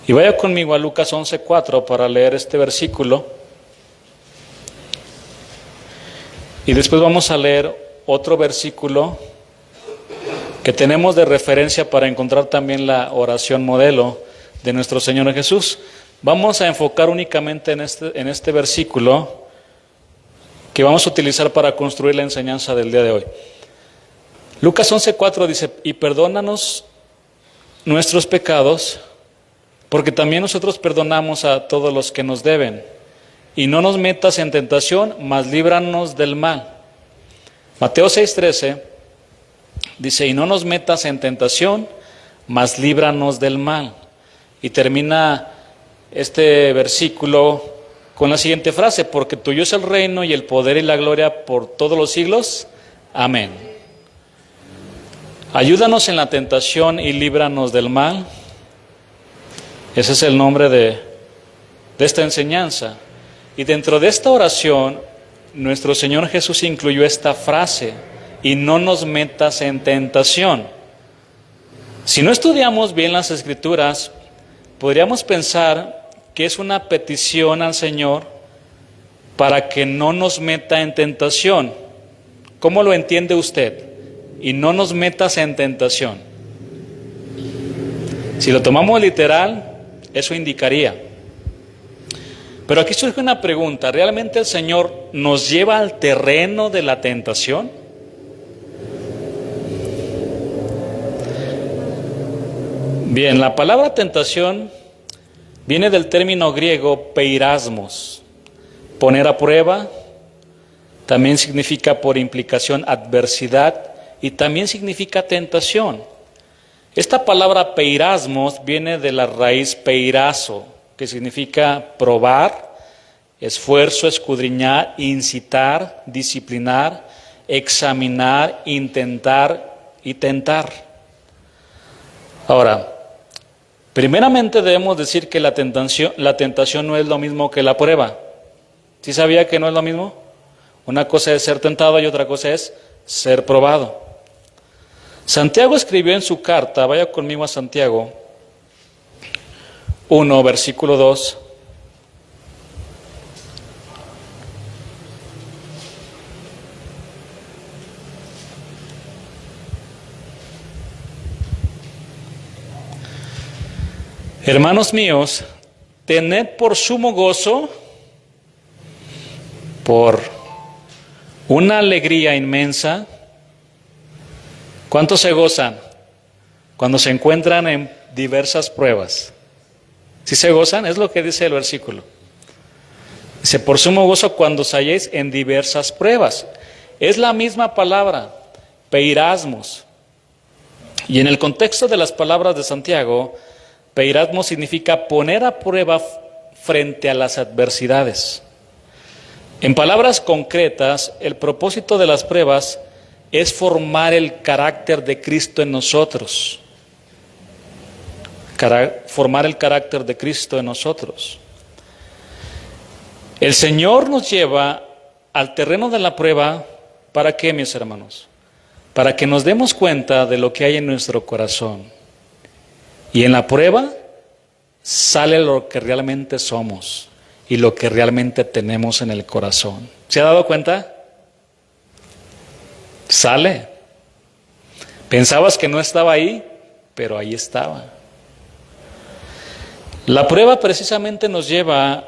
Y vaya conmigo a Lucas 11:4 para leer este versículo. Y después vamos a leer otro versículo que tenemos de referencia para encontrar también la oración modelo de nuestro Señor Jesús. Vamos a enfocar únicamente en este versículo que vamos a utilizar para construir la enseñanza del día de hoy. Lucas 11:4 dice: y perdónanos nuestros pecados, porque también nosotros perdonamos a todos los que nos deben. Y no nos metas en tentación, mas líbranos del mal. Mateo 6:13 dice: y no nos metas en tentación, mas líbranos del mal. Y termina este versículo con la siguiente frase: porque tuyo es el reino y el poder y la gloria por todos los siglos. Amén. Ayúdanos en la tentación y líbranos del mal. Ese es el nombre de esta enseñanza. Y dentro de esta oración, nuestro Señor Jesús incluyó esta frase: y no nos metas en tentación. Si no estudiamos bien las Escrituras, podríamos pensar que es una petición al Señor para que no nos meta en tentación. ¿Cómo lo entiende usted? Y no nos metas en tentación. Si lo tomamos literal, eso indicaría. Pero aquí surge una pregunta: ¿realmente el Señor nos lleva al terreno de la tentación? Bien, la palabra tentación viene del término griego peirasmos, poner a prueba. También significa por implicación adversidad y también significa tentación. Esta palabra peirasmos viene de la raíz peirazo, que significa probar, esfuerzo, escudriñar, incitar, disciplinar, examinar, intentar y tentar. Ahora, primeramente debemos decir que la tentación no es lo mismo que la prueba. ¿Sí sabía que no es lo mismo? Una cosa es ser tentado y otra cosa es ser probado. Santiago escribió en su carta, vaya conmigo a Santiago 1, versículo 2. Hermanos míos, tened por sumo gozo, por una alegría inmensa. ¿Cuántos se gozan cuando se encuentran en diversas pruebas? ¿Sí se gozan? Es lo que dice el versículo. Dice: por sumo gozo cuando os halléis en diversas pruebas. Es la misma palabra, peirasmos. Y en el contexto de las palabras de Santiago, peirasmos significa poner a prueba frente a las adversidades. En palabras concretas, el propósito de las pruebas es formar el carácter de Cristo en nosotros. Formar el carácter de Cristo en nosotros. El Señor nos lleva al terreno de la prueba. ¿Para qué, mis hermanos? Para que nos demos cuenta de lo que hay en nuestro corazón. Y en la prueba sale lo que realmente somos y lo que realmente tenemos en el corazón. ¿Se ha dado cuenta? Sale. Pensabas que no estaba ahí, pero ahí estaba. La prueba precisamente nos lleva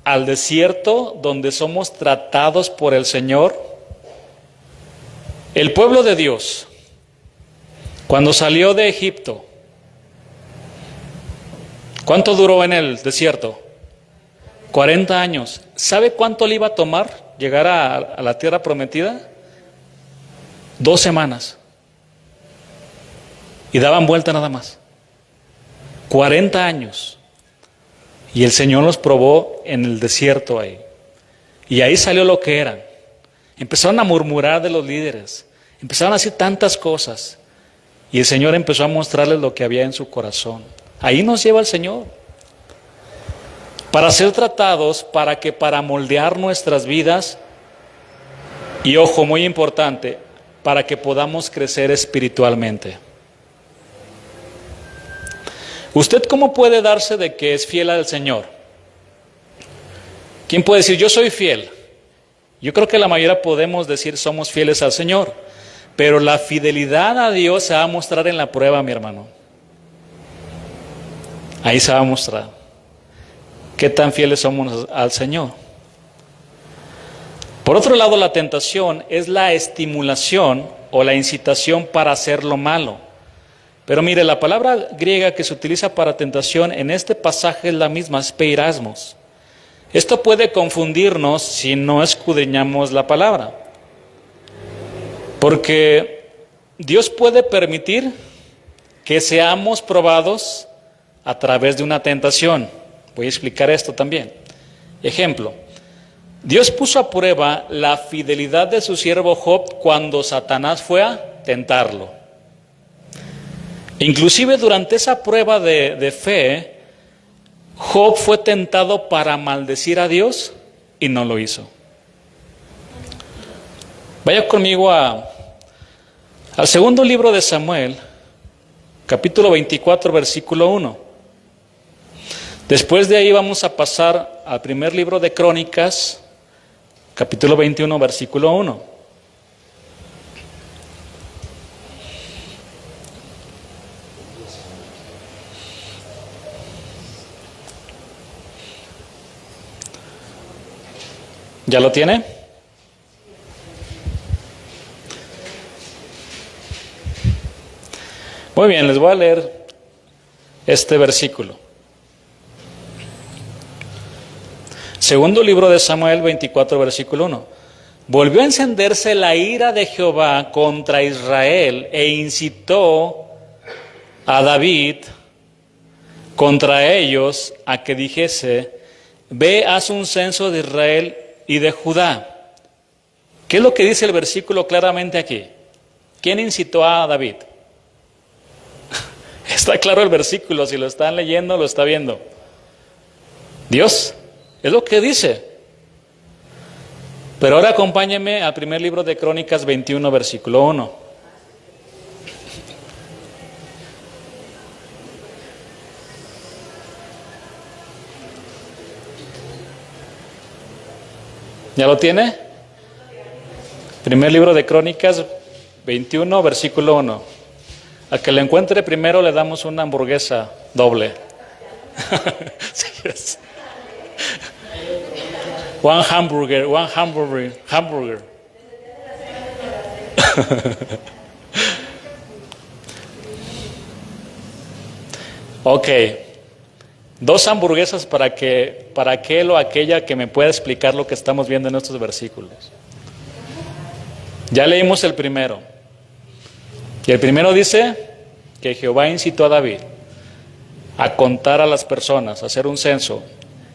al desierto donde somos tratados por el Señor. El pueblo de Dios, cuando salió de Egipto, ¿cuánto duró en el desierto? 40 años. ¿Sabe cuánto le iba a tomar llegar a la tierra prometida? 2 semanas. Y daban vuelta nada más. 40 años. Y el Señor los probó en el desierto ahí. Y ahí salió lo que eran. Empezaron a murmurar de los líderes. Empezaron a decir tantas cosas. Y el Señor empezó a mostrarles lo que había en su corazón. Ahí nos lleva el Señor. Para ser tratados, para moldear nuestras vidas. Y ojo, muy importante, para que podamos crecer espiritualmente. ¿Usted cómo puede darse de que es fiel al Señor? ¿Quién puede decir, yo soy fiel? Yo creo que la mayoría podemos decir somos fieles al Señor, pero la fidelidad a Dios se va a mostrar en la prueba, mi hermano. Ahí se va a mostrar qué tan fieles somos al Señor. Por otro lado, la tentación es la estimulación o la incitación para hacer lo malo. Pero mire, la palabra griega que se utiliza para tentación en este pasaje es la misma, es peirasmos. Esto puede confundirnos si no escudriñamos la palabra. Porque Dios puede permitir que seamos probados a través de una tentación. Voy a explicar esto también. Ejemplo, Dios puso a prueba la fidelidad de su siervo Job cuando Satanás fue a tentarlo. Inclusive durante esa prueba de fe, Job fue tentado para maldecir a Dios y no lo hizo. Vaya conmigo al segundo libro de Samuel, capítulo 24, versículo 1. Después de ahí vamos a pasar al primer libro de Crónicas, capítulo 21, versículo 1. ¿Ya lo tiene? Muy bien, les voy a leer este versículo. Segundo libro de Samuel 24, versículo 1. Volvió a encenderse la ira de Jehová contra Israel e incitó a David contra ellos a que dijese, ve, haz un censo de Israel y de Judá. ¿Qué es lo que dice el versículo claramente aquí? ¿Quién incitó a David? Está claro el versículo, si lo están leyendo, lo está viendo. Dios, es lo que dice. Pero ahora acompáñenme al primer libro de Crónicas 21, versículo 1. ¿Ya lo tiene? Primer libro de Crónicas 21, versículo 1. Al que lo encuentre primero le damos una hamburguesa doble. Sí, es. One hamburger. Ok. 2 hamburguesas para aquel o aquella que me pueda explicar lo que estamos viendo en estos versículos. Ya leímos el primero. Y el primero dice que Jehová incitó a David a contar a las personas, a hacer un censo.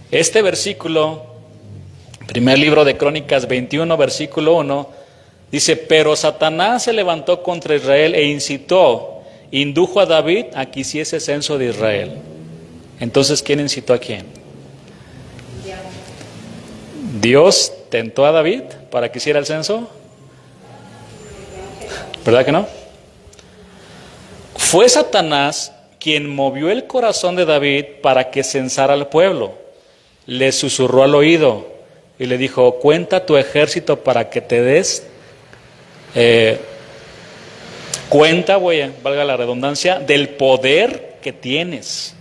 Este versículo, primer libro de Crónicas 21, versículo 1, dice, pero Satanás se levantó contra Israel e indujo a David a que hiciese censo de Israel. Entonces, ¿quién incitó a quién? ¿Dios tentó a David para que hiciera el censo? ¿Verdad que no? Fue Satanás quien movió el corazón de David para que censara al pueblo. Le susurró al oído y le dijo, cuenta tu ejército para que te des cuenta, valga la redundancia, del poder que tienes.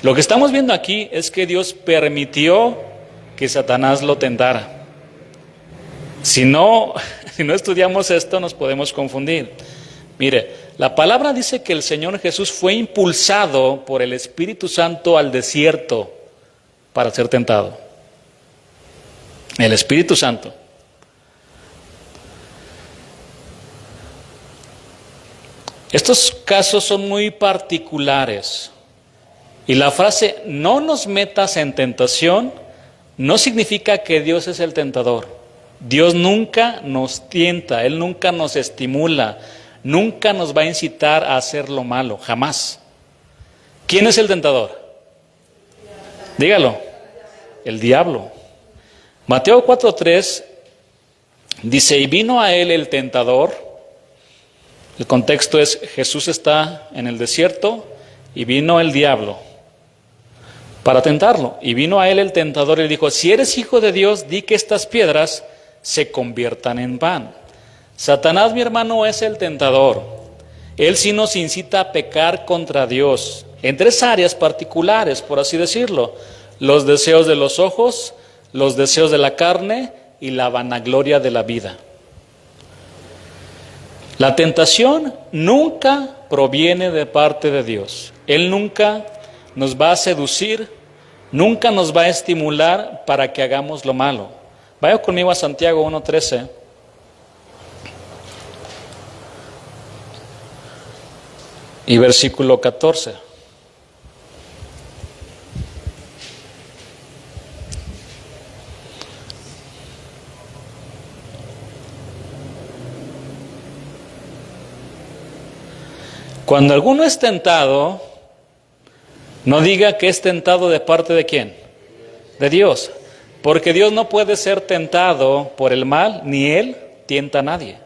Lo que estamos viendo aquí es que Dios permitió que Satanás lo tentara. Si no estudiamos esto, nos podemos confundir. Mire, la palabra dice que el Señor Jesús fue impulsado por el Espíritu Santo al desierto para ser tentado. El Espíritu Santo. Estos casos son muy particulares. Y la frase, no nos metas en tentación, no significa que Dios es el tentador. Dios nunca nos tienta, Él nunca nos estimula, nunca nos va a incitar a hacer lo malo, jamás. ¿Quién es el tentador? Dígalo, el diablo. Mateo 4:3 dice, y vino a él el tentador. El contexto es, Jesús está en el desierto Y vino el diablo para tentarlo. Y vino a él el tentador y le dijo, si eres hijo de Dios, di que estas piedras se conviertan en pan. Satanás, mi hermano, es el tentador. Él sí nos incita a pecar contra Dios en tres áreas particulares, por así decirlo: los deseos de los ojos, los deseos de la carne y la vanagloria de la vida. La tentación nunca proviene de parte de Dios. Él nunca nos va a seducir, nunca nos va a estimular para que hagamos lo malo. Vaya conmigo a Santiago 1:13. Y versículo 14. Cuando alguno es tentado, no diga que es tentado de parte de ¿quién? De Dios. Porque Dios no puede ser tentado por el mal, ni Él tienta a nadie.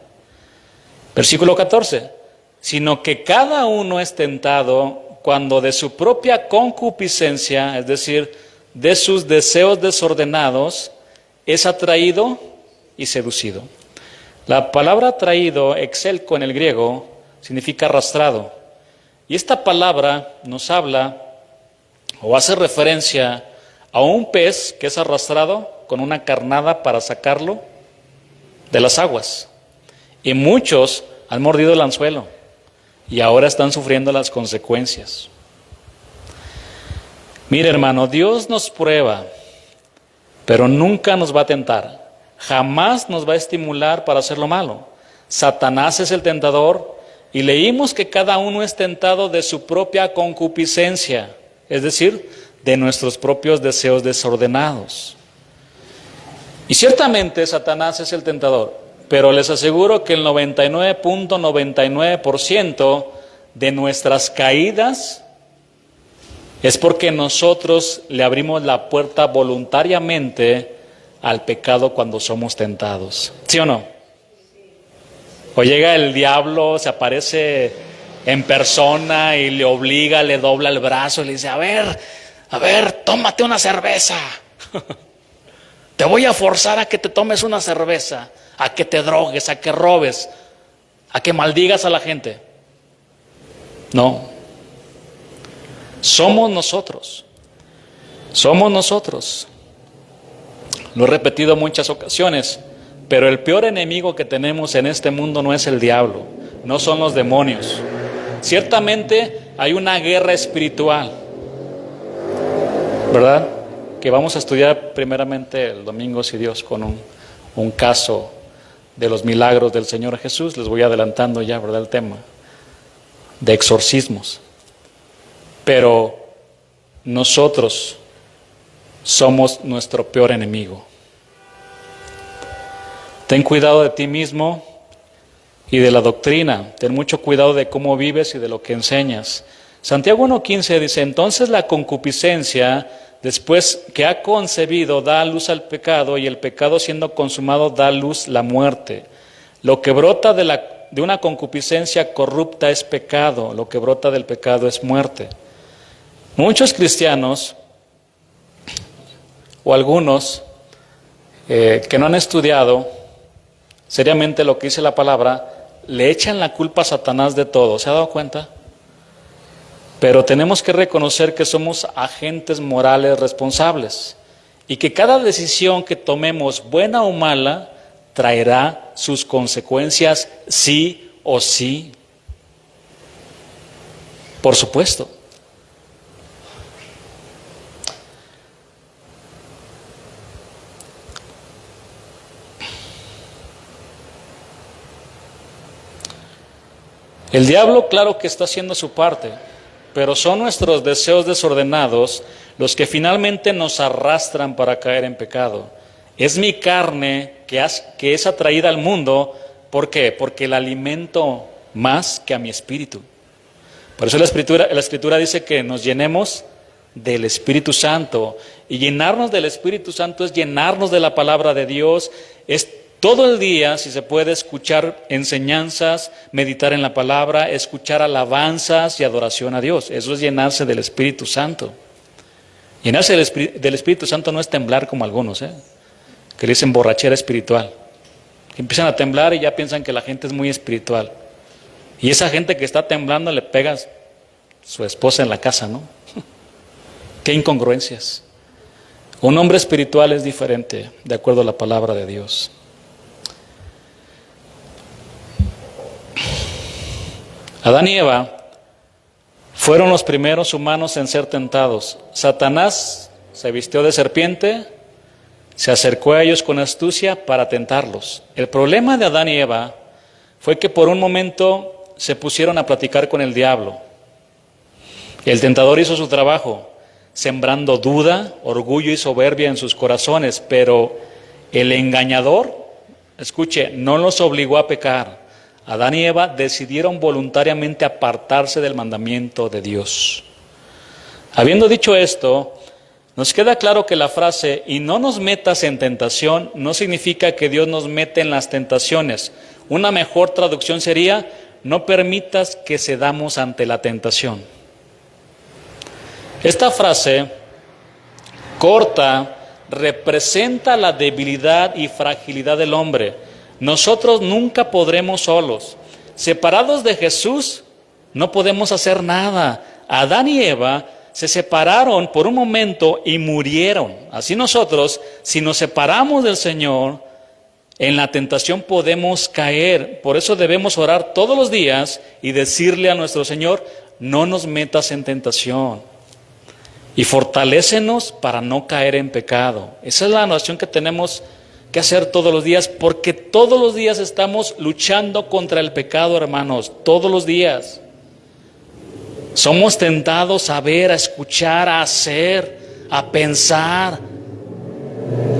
Versículo 14. Sino que cada uno es tentado cuando de su propia concupiscencia, es decir, de sus deseos desordenados, es atraído y seducido. La palabra atraído, exelco en el griego, significa arrastrado. Y esta palabra nos habla o hace referencia a un pez que es arrastrado con una carnada para sacarlo de las aguas. Y muchos han mordido el anzuelo y ahora están sufriendo las consecuencias. Mire, hermano, Dios nos prueba, pero nunca nos va a tentar. Jamás nos va a estimular para hacer lo malo. Satanás es el tentador y leímos que cada uno es tentado de su propia concupiscencia, es decir, de nuestros propios deseos desordenados. Y ciertamente Satanás es el tentador, pero les aseguro que el 99.99% de nuestras caídas es porque nosotros le abrimos la puerta voluntariamente al pecado cuando somos tentados. ¿Sí o no? O llega el diablo, se aparece en persona y le obliga, le dobla el brazo y le dice, a ver, tómate una cerveza. Te voy a forzar a que te tomes una cerveza, a que te drogues, a que robes, a que maldigas a la gente. No. Somos nosotros. Lo he repetido muchas ocasiones, pero el peor enemigo que tenemos en este mundo no es el diablo, no son los demonios. Ciertamente hay una guerra espiritual, ¿verdad? Que vamos a estudiar primeramente el domingo, si Dios, con un caso de los milagros del Señor Jesús. Les voy adelantando ya, ¿verdad? El tema de exorcismos. Pero nosotros somos nuestro peor enemigo. Ten cuidado de ti mismo y de la doctrina. Ten mucho cuidado de cómo vives y de lo que enseñas. Santiago 1:15 dice, entonces la concupiscencia, después que ha concebido, da a luz al pecado, y el pecado siendo consumado da a luz la muerte. Lo que brota de una concupiscencia corrupta es pecado, lo que brota del pecado es muerte. Muchos cristianos, o algunos que no han estudiado seriamente lo que dice la palabra, le echan la culpa a Satanás de todo. ¿Se ha dado cuenta? Pero tenemos que reconocer que somos agentes morales responsables y que cada decisión que tomemos, buena o mala, traerá sus consecuencias sí o sí. Por supuesto. El diablo, claro que está haciendo su parte, pero son nuestros deseos desordenados los que finalmente nos arrastran para caer en pecado. Es mi carne que es atraída al mundo. ¿Por qué? Porque la alimento más que a mi espíritu. Por eso la Escritura dice que nos llenemos del Espíritu Santo. Y llenarnos del Espíritu Santo es llenarnos de la palabra de Dios, es Todo el día, si se puede, escuchar enseñanzas, meditar en la palabra, escuchar alabanzas y adoración a Dios. Eso es llenarse del Espíritu Santo. Llenarse del Espíritu Santo no es temblar como algunos, que le dicen borrachera espiritual. Que empiezan a temblar y ya piensan que la gente es muy espiritual. Y esa gente que está temblando le pega a su esposa en la casa, ¿no? Qué incongruencias. Un hombre espiritual es diferente, de acuerdo a la palabra de Dios. Adán y Eva fueron los primeros humanos en ser tentados. Satanás se vistió de serpiente, se acercó a ellos con astucia para tentarlos. El problema de Adán y Eva fue que por un momento se pusieron a platicar con el diablo. El tentador hizo su trabajo, sembrando duda, orgullo y soberbia en sus corazones, pero el engañador, escuche, no los obligó a pecar. Adán y Eva decidieron voluntariamente apartarse del mandamiento de Dios. Habiendo dicho esto, nos queda claro que la frase "y no nos metas en tentación" no significa que Dios nos mete en las tentaciones. Una mejor traducción sería: no permitas que cedamos ante la tentación. Esta frase corta representa la debilidad y fragilidad del hombre. Nosotros nunca podremos solos. Separados de Jesús, no podemos hacer nada. Adán y Eva se separaron por un momento y murieron. Así nosotros, si nos separamos del Señor, en la tentación podemos caer. Por eso debemos orar todos los días y decirle a nuestro Señor: no nos metas en tentación. Y fortalécenos para no caer en pecado. Esa es la oración que tenemos que hacer todos los días, porque todos los días estamos luchando contra el pecado, hermanos, todos los días. Somos tentados a ver, a escuchar, a hacer, a pensar,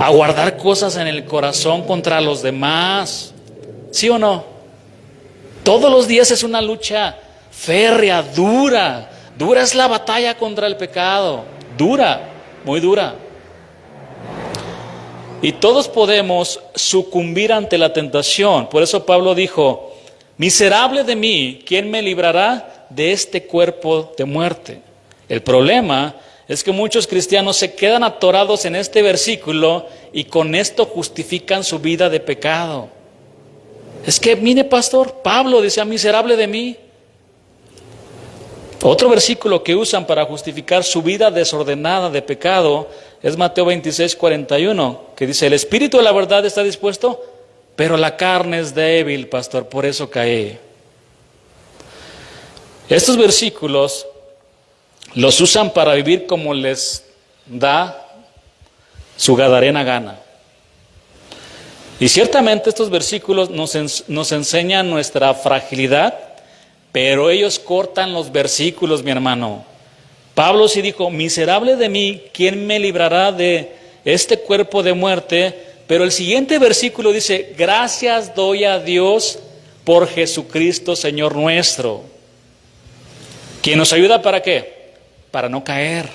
a guardar cosas en el corazón contra los demás. ¿Sí o no? Todos los días es una lucha férrea, dura. Dura es la batalla contra el pecado. Dura, muy dura. Y todos podemos sucumbir ante la tentación. Por eso Pablo dijo: miserable de mí, ¿quién me librará de este cuerpo de muerte? El problema es que muchos cristianos se quedan atorados en este versículo y con esto justifican su vida de pecado. Es que, mire, pastor, Pablo decía: miserable de mí. Otro versículo que usan para justificar su vida desordenada de pecado es Mateo 26:41, que dice: el espíritu de la verdad está dispuesto, pero la carne es débil, pastor, por eso caí. Estos versículos los usan para vivir como les da su gadarena gana. Y ciertamente estos versículos nos enseñan nuestra fragilidad, pero ellos cortan los versículos, mi hermano. Pablo sí dijo: miserable de mí, ¿quién me librará de este cuerpo de muerte? Pero el siguiente versículo dice: gracias doy a Dios por Jesucristo, Señor nuestro. ¿Quién nos ayuda para qué? Para no caer.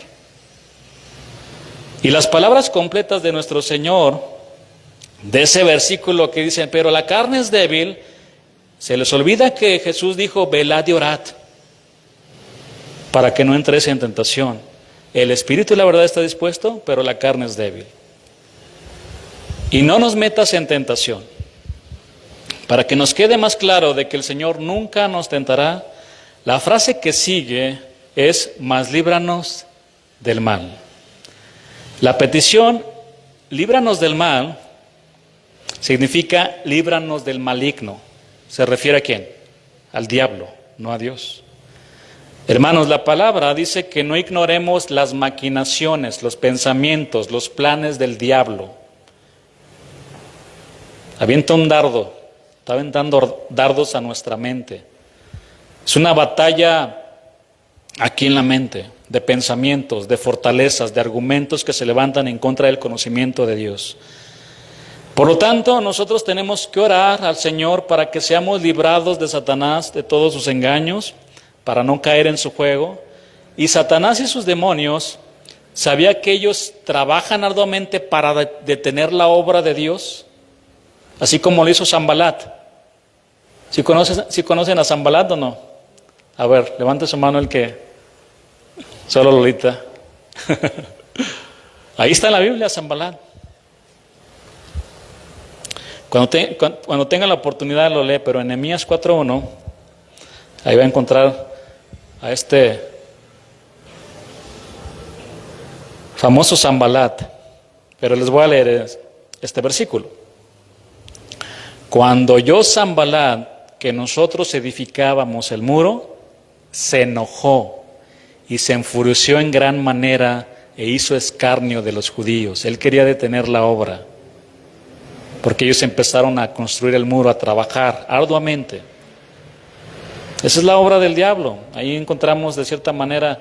Y las palabras completas de nuestro Señor, de ese versículo que dice: pero la carne es débil, se les olvida que Jesús dijo: velad y orad, para que no entréis en tentación. El espíritu y la verdad está dispuesto, pero la carne es débil. Y no nos metas en tentación. Para que nos quede más claro de que el Señor nunca nos tentará, la frase que sigue es: mas líbranos del mal. La petición líbranos del mal significa líbranos del maligno. ¿Se refiere a quién? Al diablo, no a Dios. Hermanos, la palabra dice que no ignoremos las maquinaciones, los pensamientos, los planes del diablo. Avienta un dardo, está aventando dardos a nuestra mente. Es una batalla aquí en la mente, de pensamientos, de fortalezas, de argumentos que se levantan en contra del conocimiento de Dios. Por lo tanto, nosotros tenemos que orar al Señor para que seamos librados de Satanás, de todos sus engaños, para no caer en su juego. Y Satanás y sus demonios, ¿sabía que ellos trabajan arduamente para detener la obra de Dios? Así como lo hizo Sanbalat. ¿Sí conocen a Sanbalat o no? A ver, levante su mano el que... Solo Lolita. Ahí está en la Biblia Sanbalat. Cuando tenga la oportunidad lo lee, pero en Nehemías 4:1, ahí va a encontrar a este famoso Sanbalat. Pero les voy a leer este versículo. Cuando oyó Sanbalat que nosotros edificábamos el muro, se enojó y se enfureció en gran manera e hizo escarnio de los judíos. Él quería detener la obra, porque ellos empezaron a construir el muro, a trabajar arduamente. Esa es la obra del diablo. Ahí encontramos de cierta manera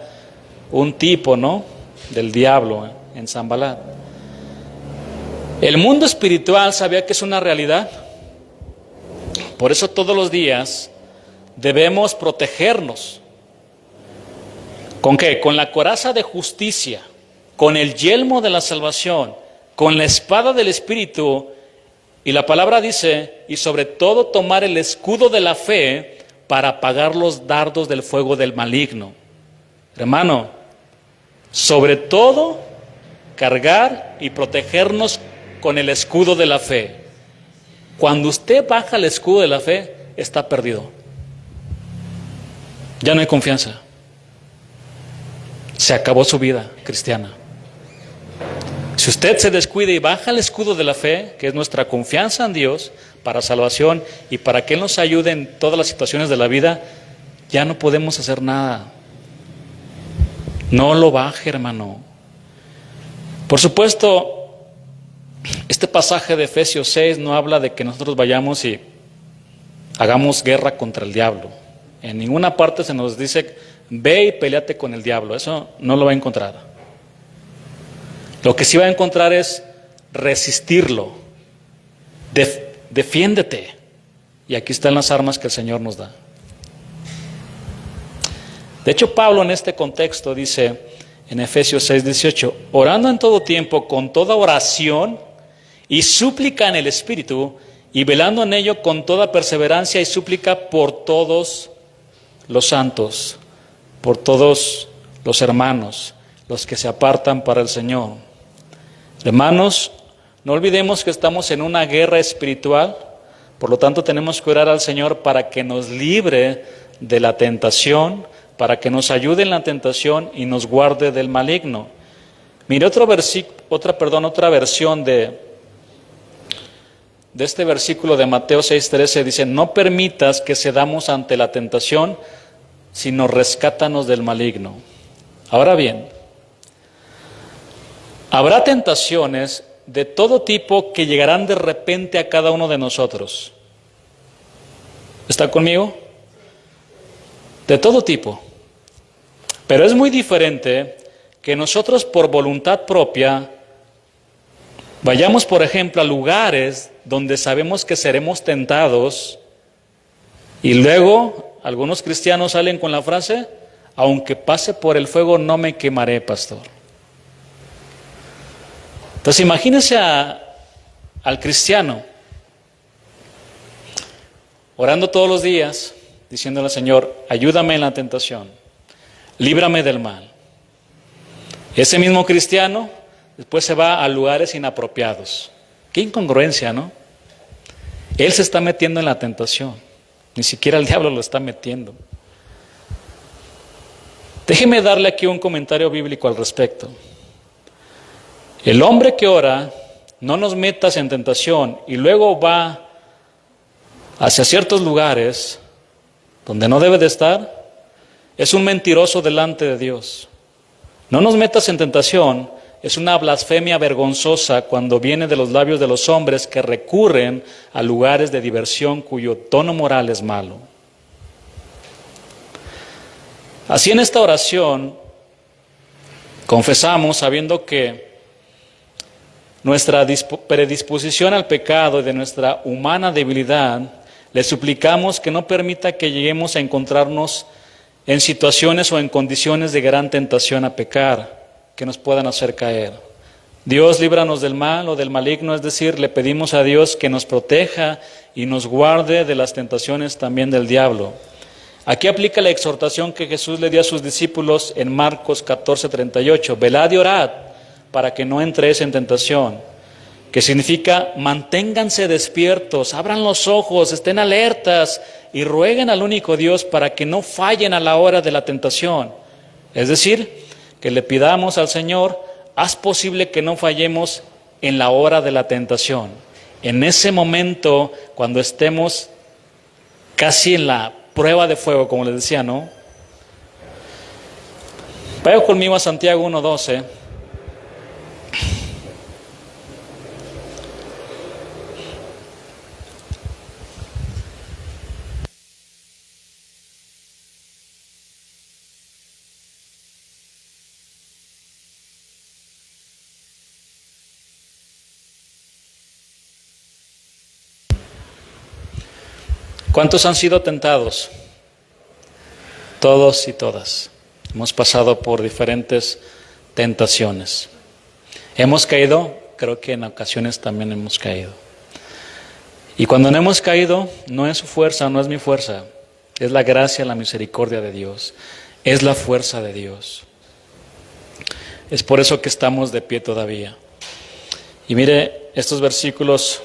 un tipo, ¿no?, del diablo en Sanbalat. El mundo espiritual sabía que es una realidad. Por eso todos los días debemos protegernos. ¿Con qué? Con la coraza de justicia, con el yelmo de la salvación, con la espada del Espíritu. Y la palabra dice, y sobre todo tomar el escudo de la fe para apagar los dardos del fuego del maligno. Hermano, sobre todo cargar y protegernos con el escudo de la fe. Cuando usted baja el escudo de la fe, está perdido. Ya no hay confianza. Se acabó su vida cristiana. Si usted se descuida y baja el escudo de la fe, que es nuestra confianza en Dios para salvación y para que Él nos ayude en todas las situaciones de la vida, ya no podemos hacer nada. No lo baje, hermano. Por supuesto, este pasaje de Efesios 6 no habla de que nosotros vayamos y hagamos guerra contra el diablo. En ninguna parte se nos dice, ve y peleate con el diablo. Eso no lo va a encontrar. Lo que sí va a encontrar es resistirlo. Defiéndete. Y aquí están las armas que el Señor nos da. De hecho, Pablo en este contexto dice en Efesios 6:18, orando en todo tiempo con toda oración y súplica en el Espíritu, y velando en ello con toda perseverancia y súplica por todos los santos, por todos los hermanos, los que se apartan para el Señor. Hermanos, no olvidemos que estamos en una guerra espiritual, por lo tanto tenemos que orar al Señor para que nos libre de la tentación, para que nos ayude en la tentación y nos guarde del maligno. Mire otra versión de este versículo de Mateo 6:13, dice, no permitas que cedamos ante la tentación, sino rescátanos del maligno. Ahora bien, habrá tentaciones de todo tipo que llegarán de repente a cada uno de nosotros. ¿Está conmigo? De todo tipo. Pero es muy diferente que nosotros por voluntad propia vayamos, por ejemplo, a lugares donde sabemos que seremos tentados y luego algunos cristianos salen con la frase, aunque pase por el fuego no me quemaré, pastor. Entonces imagínense al cristiano orando todos los días, diciéndole al Señor, ayúdame en la tentación, líbrame del mal. Ese mismo cristiano después se va a lugares inapropiados. Qué incongruencia, ¿no? Él se está metiendo en la tentación, ni siquiera el diablo lo está metiendo. Déjeme darle aquí un comentario bíblico al respecto. El hombre que ora, no nos metas en tentación, y luego va hacia ciertos lugares donde no debe de estar, es un mentiroso delante de Dios. No nos metas en tentación es una blasfemia vergonzosa cuando viene de los labios de los hombres que recurren a lugares de diversión cuyo tono moral es malo. Así en esta oración confesamos, sabiendo que nuestra predisposición al pecado y de nuestra humana debilidad, le suplicamos que no permita que lleguemos a encontrarnos en situaciones o en condiciones de gran tentación a pecar, que nos puedan hacer caer. Dios, líbranos del mal o del maligno, es decir, le pedimos a Dios que nos proteja y nos guarde de las tentaciones también del diablo. Aquí aplica la exhortación que Jesús le dio a sus discípulos en Marcos 14:38, velad y orad para que no entréis en tentación, que significa manténganse despiertos, abran los ojos, estén alertas y rueguen al único Dios para que no fallen a la hora de la tentación. Es decir, que le pidamos al Señor, haz posible que no fallemos en la hora de la tentación. En ese momento, cuando estemos casi en la prueba de fuego, como les decía, ¿no? Vaya conmigo a Santiago 1:12. ¿Cuántos han sido tentados? Todos y todas. Hemos pasado por diferentes tentaciones. ¿Hemos caído? Creo que en ocasiones también hemos caído. Y cuando no hemos caído, no es su fuerza, no es mi fuerza. Es la gracia, la misericordia de Dios. Es la fuerza de Dios. Es por eso que estamos de pie todavía. Y mire estos versículos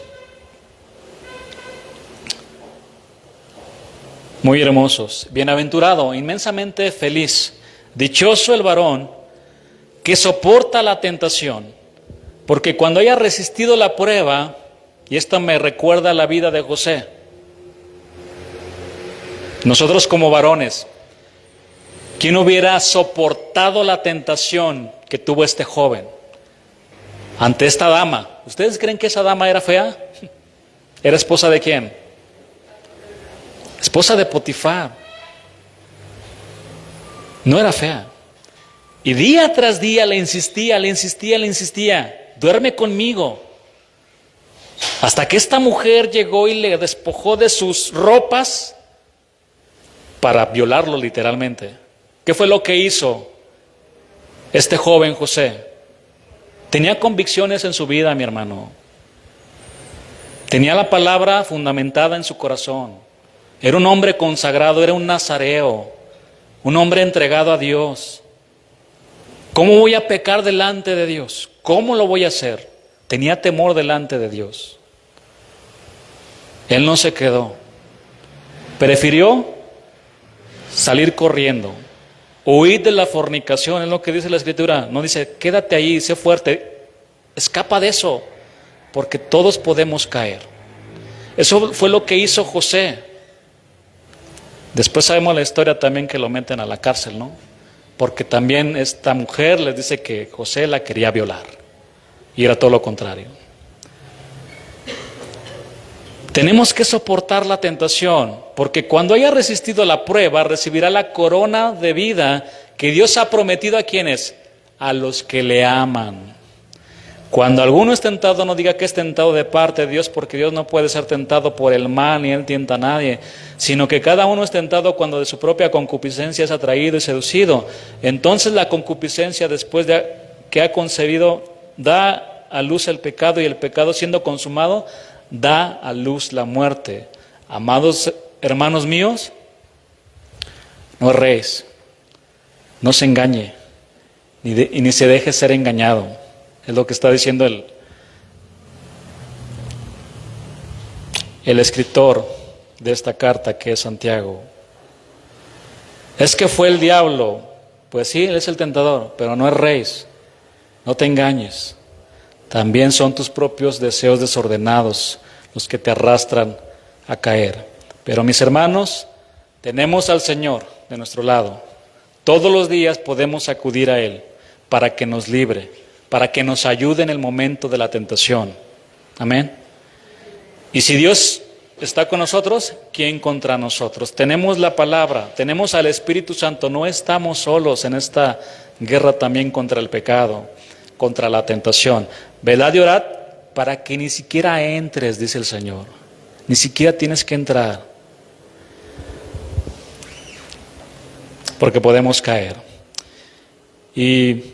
muy hermosos. Bienaventurado, inmensamente feliz, dichoso el varón que soporta la tentación, porque cuando haya resistido la prueba, y esto me recuerda la vida de José, nosotros como varones, ¿quién hubiera soportado la tentación que tuvo este joven ante esta dama? ¿Ustedes creen que esa dama era fea? ¿Era esposa de quién? Esposa de Potifar. No era fea. Y día tras día le insistía, duerme conmigo. Hasta que esta mujer llegó y le despojó de sus ropas para violarlo literalmente. ¿Qué fue lo que hizo este joven José? Tenía convicciones en su vida, mi hermano. Tenía la palabra fundamentada en su corazón. Era un hombre consagrado, era un nazareo, un hombre entregado a Dios. ¿Cómo voy a pecar delante de Dios? ¿Cómo lo voy a hacer? Tenía temor delante de Dios. Él no se quedó. Prefirió salir corriendo. Huir de la fornicación, es lo que dice la Escritura. No dice, quédate ahí, sé fuerte. Escapa de eso, porque todos podemos caer. Eso fue lo que hizo José. Después sabemos la historia también que lo meten a la cárcel, ¿no? Porque también esta mujer les dice que José la quería violar. Y era todo lo contrario. Tenemos que soportar la tentación, porque cuando haya resistido la prueba, recibirá la corona de vida que Dios ha prometido a quienes, a los que le aman. Cuando alguno es tentado, no diga que es tentado de parte de Dios, porque Dios no puede ser tentado por el mal, ni Él tienta a nadie, sino que cada uno es tentado cuando de su propia concupiscencia es atraído y seducido. Entonces la concupiscencia, después de que ha concebido, da a luz el pecado, y el pecado, siendo consumado, da a luz la muerte. Amados hermanos míos, no erréis, no se engañe, ni se deje ser engañado. Es lo que está diciendo el escritor de esta carta, que es Santiago. Es que fue el diablo. Pues sí, él es el tentador, pero no erréis, no te engañes. También son tus propios deseos desordenados los que te arrastran a caer. Pero mis hermanos, tenemos al Señor de nuestro lado. Todos los días podemos acudir a Él para que nos libre, para que nos ayude en el momento de la tentación. Amén. Y si Dios está con nosotros, ¿quién contra nosotros? Tenemos la palabra, tenemos al Espíritu Santo, no estamos solos en esta guerra también contra el pecado, contra la tentación. Velad y orad para que ni siquiera entres, dice el Señor. Ni siquiera tienes que entrar, porque podemos caer. Y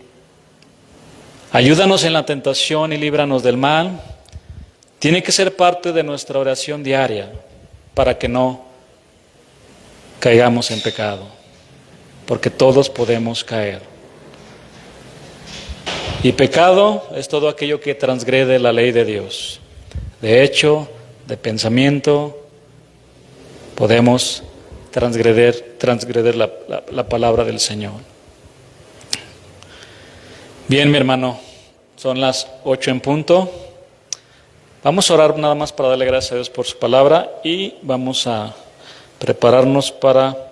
Ayúdanos en la tentación y líbranos del mal. Tiene que ser parte de nuestra oración diaria para que no caigamos en pecado, porque todos podemos caer. Y pecado es todo aquello que transgrede la ley de Dios. De hecho, de pensamiento, podemos transgredir la palabra del Señor. Bien, mi hermano, son las 8 en punto. Vamos a orar nada más para darle gracias a Dios por su palabra y vamos a prepararnos para